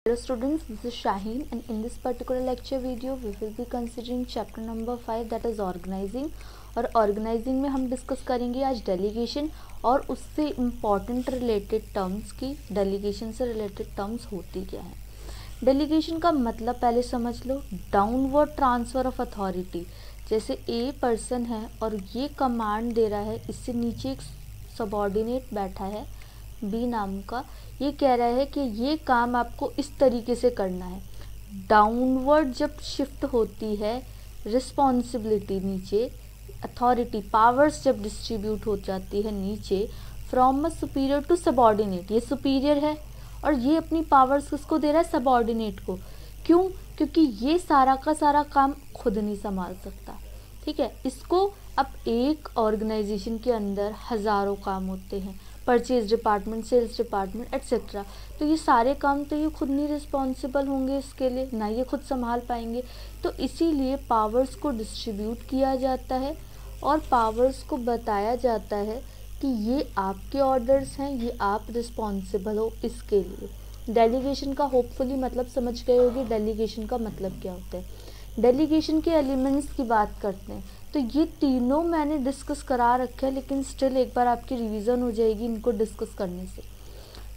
Hello students, this is Shaheen and in this particular lecture video we will be considering chapter number 5 that is organizing। और organising में हम discuss करेंगे आज delegation और उससे important related terms की delegation से रिलेटेड टर्म्स होती क्या है। डेलीगेशन का मतलब पहले समझ लो, डाउनवर्ड ट्रांसफ़र ऑफ अथॉरिटी। जैसे ए पर्सन है और ये कमांड दे रहा है, इससे नीचे एक सबऑर्डिनेट बैठा है बी नाम का, ये कह रहा है कि ये काम आपको इस तरीके से करना है। डाउनवर्ड जब शिफ्ट होती है रिस्पॉन्सिबिलिटी नीचे, अथॉरिटी पावर्स जब डिस्ट्रीब्यूट हो जाती है नीचे from a superior to subordinate, ये सुपीरियर है और ये अपनी पावर्स किसको दे रहा है, सबऑर्डिनेट को। क्यों? क्योंकि ये सारा का सारा काम खुद नहीं संभाल सकता, ठीक है। इसको अब एक ऑर्गेनाइजेशन के अंदर हज़ारों काम होते हैं, purchase department, sales department etcetera, तो ये सारे काम तो ये खुद नहीं रिस्पॉन्सिबल होंगे, इसके लिए ना ये खुद संभाल पाएंगे। तो इसीलिए पावर्स को डिस्ट्रीब्यूट किया जाता है और पावर्स को बताया जाता है कि ये आपके ऑर्डर्स हैं, ये आप रिस्पॉन्सिबल हो इसके लिए। डेलीगेशन का होपफुली मतलब समझ गए होगे, डेलीगेशन का मतलब क्या होता है। डेलीगेशन के एलिमेंट्स की बात करते हैं तो ये तीनों मैंने डिस्कस करा रखे हैं, लेकिन स्टिल एक बार आपकी रिवीजन हो जाएगी इनको डिस्कस करने से।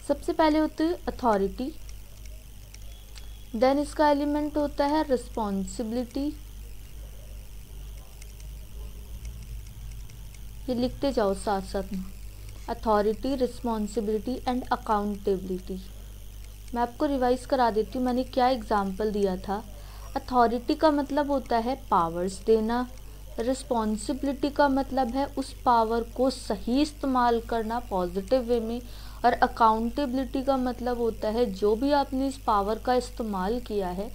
सबसे पहले होती है अथॉरिटी, देन इसका एलिमेंट होता है रिस्पॉन्सिबिलिटी, ये लिखते जाओ साथ साथ में, अथॉरिटी, रिस्पॉन्सिबिलिटी एंड अकाउंटेबिलिटी। मैं आपको रिवाइज करा देती हूँ, मैंने क्या एग्जाम्पल दिया था। अथॉरिटी का मतलब होता है पावर्स देना, रिस्पॉन्सिबिलिटी का मतलब है उस पावर को सही इस्तेमाल करना पॉजिटिव वे में, और अकाउंटेबिलिटी का मतलब होता है जो भी आपने इस पावर का इस्तेमाल किया है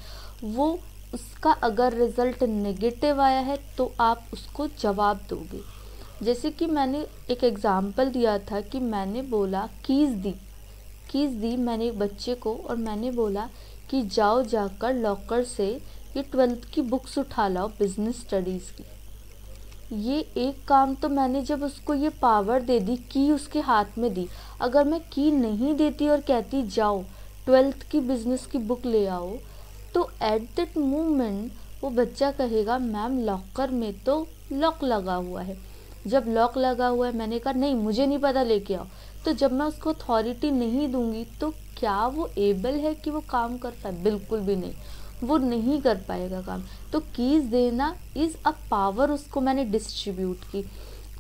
वो उसका अगर रिज़ल्ट नेगेटिव आया है तो आप उसको जवाब दोगे। जैसे कि मैंने एक एग्ज़ाम्पल दिया था कि मैंने बोला कीज़ दी मैंने एक बच्चे को, और मैंने बोला कि जाओ जाकर लॉकर से ये 12th की बुक्स उठा लाओ बिजनेस स्टडीज़ की। ये एक काम तो मैंने जब उसको ये पावर दे दी, की उसके हाथ में दी। अगर मैं की नहीं देती और कहती जाओ 12th की बिजनेस की बुक ले आओ, तो एट दैट मोमेंट वो बच्चा कहेगा मैम लॉकर में तो लॉक लगा हुआ है। जब लॉक लगा हुआ है मैंने कहा नहीं मुझे नहीं पता, लेके आओ। तो जब मैं उसको अथॉरिटी नहीं दूंगी तो क्या वो एबल है कि वो काम कर पाए? बिल्कुल भी नहीं, वो नहीं कर पाएगा काम। तो कीज़ देना इज़ अ पावर, उसको मैंने डिस्ट्रीब्यूट की।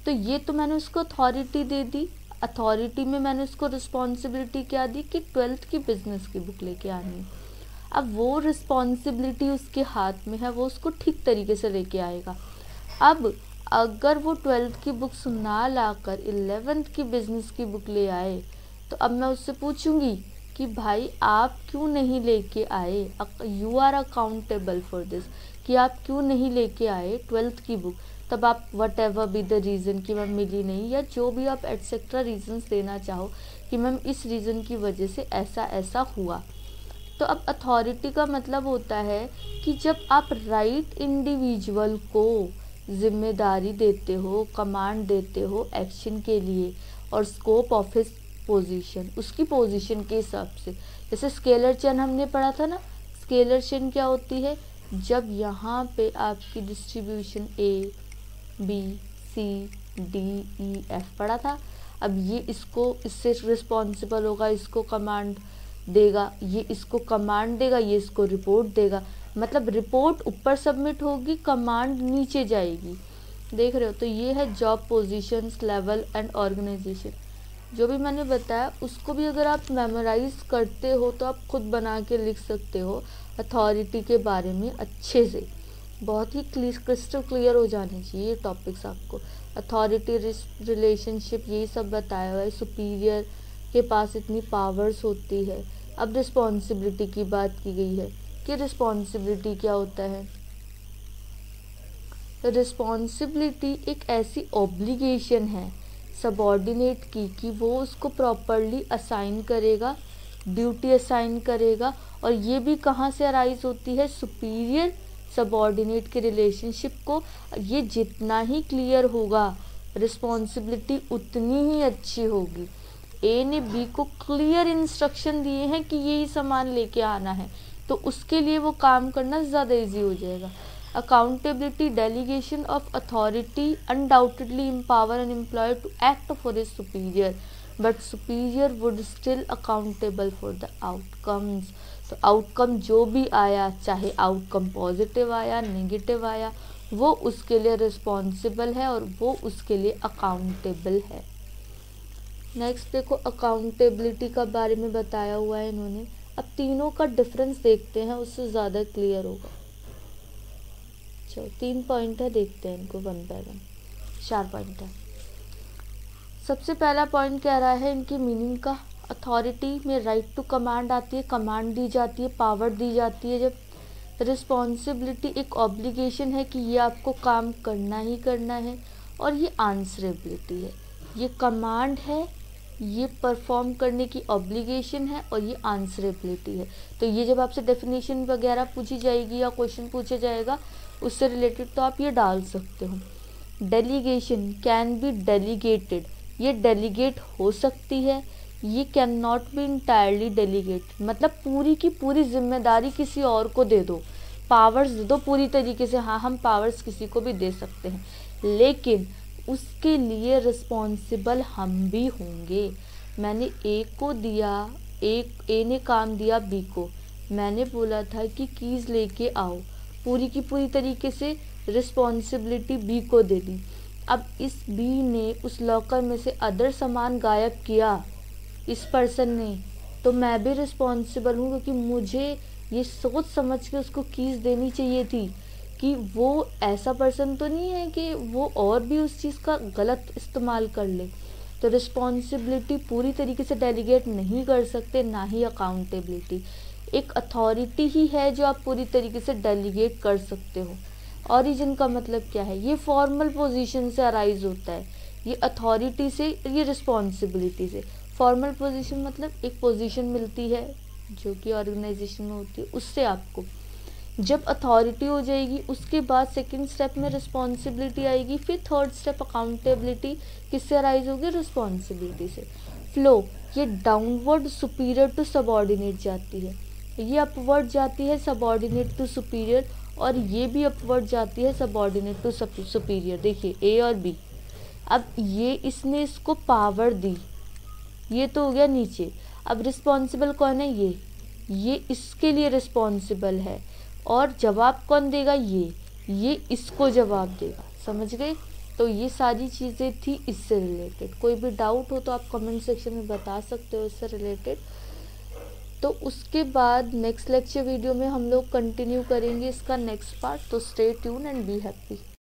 तो ये तो मैंने उसको अथॉरिटी दे दी, अथॉरिटी में मैंने उसको रिस्पॉन्सिबिलिटी क्या दी कि 12th की बिजनेस की बुक लेके आनी है। अब वो रिस्पॉन्सिबिलिटी उसके हाथ में है, वो उसको ठीक तरीके से लेके आएगा। अब अगर वो 12th की बुक्स ना लाकर 11th की बिजनेस की बुक ले आए, तो अब मैं उससे पूछूंगी कि भाई आप क्यों नहीं लेके आए, you are accountable for this, कि आप क्यों नहीं लेके आए 12th की बुक। तब आप what ever be the reason कि मैम मिली नहीं, या जो भी आप एटसेट्रा रीजंस देना चाहो कि मैम इस रीज़न की वजह से ऐसा ऐसा हुआ। तो अब अथॉरिटी का मतलब होता है कि जब आप राइट इंडिविजुअल को जिम्मेदारी देते हो, कमांड देते हो एक्शन के लिए, और स्कोप ऑफ हिज पोजीशन, उसकी पोजीशन के हिसाब से। जैसे स्केलर चेन हमने पढ़ा था ना, स्केलर चेन क्या होती है, जब यहाँ पे आपकी distribution A B C D E F पढ़ा था। अब ये इसको इससे रिस्पॉन्सिबल होगा, इसको कमांड देगा, ये इसको कमांड देगा, ये इसको रिपोर्ट देगा। मतलब रिपोर्ट ऊपर सबमिट होगी, कमांड नीचे जाएगी। देख रहे हो? तो ये है job positions, level and organisation. जो भी मैंने बताया उसको भी अगर आप मेमोराइज करते हो तो आप खुद बना के लिख सकते हो अथॉरिटी के बारे में अच्छे से। बहुत ही क्रिस्टल क्लियर हो जाने चाहिए ये टॉपिक्स आपको। अथॉरिटी रिलेशनशिप यही सब बताया हुआ है, सुपीरियर के पास इतनी पावर्स होती है। अब रिस्पॉन्सिबिलिटी की बात की गई है कि रिस्पॉन्सिबिलिटी क्या होता है। रिस्पॉन्सिबिलिटी एक ऐसी ऑब्लिगेशन है सबऑर्डिनेट की कि वो उसको प्रॉपरली असाइन करेगा, ड्यूटी असाइन करेगा। और ये भी कहाँ से अराइज होती है, सुपीरियर सबऑर्डिनेट के रिलेशनशिप को ये जितना ही क्लियर होगा रिस्पॉन्सिबिलिटी उतनी ही अच्छी होगी। ए ने बी को क्लियर इंस्ट्रक्शन दिए हैं कि ये ही सामान लेके आना है, तो उसके लिए वो काम करना ज़्यादा इजी हो जाएगा। Accountability, delegation of authority undoubtedly empower an employer to act for his superior, but superior would still accountable for the outcomes. तो आउटकम जो भी आया, चाहे आउटकम पॉजिटिव आया, नेगेटिव आया, वो उसके लिए रिस्पॉन्सिबल है और वो उसके लिए अकाउंटेबल है। नेक्स्ट देखो, अकाउंटेबिलिटी का बारे में बताया हुआ है इन्होंने। अब तीनों का डिफरेंस देखते हैं, उससे ज़्यादा क्लियर होगा। चलो 3 पॉइंट है, देखते हैं इनको वन बाय वन। 4 पॉइंट है। सबसे पहला पॉइंट कह रहा है इनकी मीनिंग का। अथॉरिटी में राइट टू कमांड आती है, कमांड दी जाती है, पावर दी जाती है। जब रिस्पॉन्सिबिलिटी एक ऑब्लिगेशन है कि ये आपको काम करना ही करना है, और ये आंसरेबिलिटी है। ये कमांड है, ये परफॉर्म करने की ऑब्लिगेशन है, और ये आंसरेबिलिटी है। तो ये जब आपसे डेफिनेशन वगैरह पूछी जाएगी या क्वेश्चन पूछा जाएगा उससे रिलेटेड, तो आप ये डाल सकते हो। डेलीगेशन, कैन बी डेलीगेटेड, ये डेलीगेट हो सकती है। ये can not be entirely delegate, मतलब पूरी की पूरी जिम्मेदारी किसी और को दे दो, पावर्स दे दो पूरी तरीके से। हाँ, हम पावर्स किसी को भी दे सकते हैं, लेकिन उसके लिए रिस्पॉन्सिबल हम भी होंगे। मैंने ए को दिया, ए ने काम दिया बी को, मैंने बोला था कि कीज़ लेके आओ, पूरी की पूरी तरीके से रिस्पॉन्सिबिलिटी बी को दे दी। अब इस बी ने उस लॉकर में से अदर सामान गायब किया इस पर्सन ने, तो मैं भी रिस्पॉन्सिबल हूँ, क्योंकि मुझे ये सोच समझ के उसको कीज़ देनी चाहिए थी कि वो ऐसा पर्सन तो नहीं है कि वो और भी उस चीज़ का गलत इस्तेमाल कर ले। तो रिस्पॉन्सिबिलिटी पूरी तरीके से डेलीगेट नहीं कर सकते, ना ही अकाउंटेबिलिटी। एक अथॉरिटी ही है जो आप पूरी तरीके से डेलीगेट कर सकते हो। ऑरिजिन का मतलब क्या है? ये फॉर्मल पोजीशन से अराइज होता है, ये अथॉरिटी से, ये रिस्पॉन्सिबिलिटी से। फॉर्मल पोजीशन मतलब एक पोजीशन मिलती है जो कि ऑर्गेनाइजेशन में होती है, उससे आपको जब अथॉरिटी हो जाएगी उसके बाद सेकंड स्टेप में रिस्पॉन्सिबिलिटी आएगी, फिर थर्ड स्टेप अकाउंटेबिलिटी किससे अराइज होगी? रिस्पॉन्सिबिलिटी से। फ्लो, ये डाउनवर्ड सुपीरियर टू सबऑर्डिनेट जाती है, ये अपवर्ड जाती है सबऑर्डिनेट टू सुपीरियर, और ये भी अपवर्ड जाती है सबऑर्डिनेट टू सुपीरियर। देखिए ए और बी, अब ये इसने इसको पावर दी, ये तो हो गया नीचे। अब रिस्पॉन्सिबल कौन है? ये इसके लिए रिस्पॉन्सिबल है, और जवाब कौन देगा? ये इसको जवाब देगा। समझ गए? तो ये सारी चीज़ें थी इससे रिलेटेड। कोई भी डाउट हो तो आप कमेंट सेक्शन में बता सकते हो इससे रिलेटेड। तो उसके बाद नेक्स्ट लेक्चर वीडियो में हम लोग कंटिन्यू करेंगे इसका नेक्स्ट पार्ट। तो stay tune and be happy.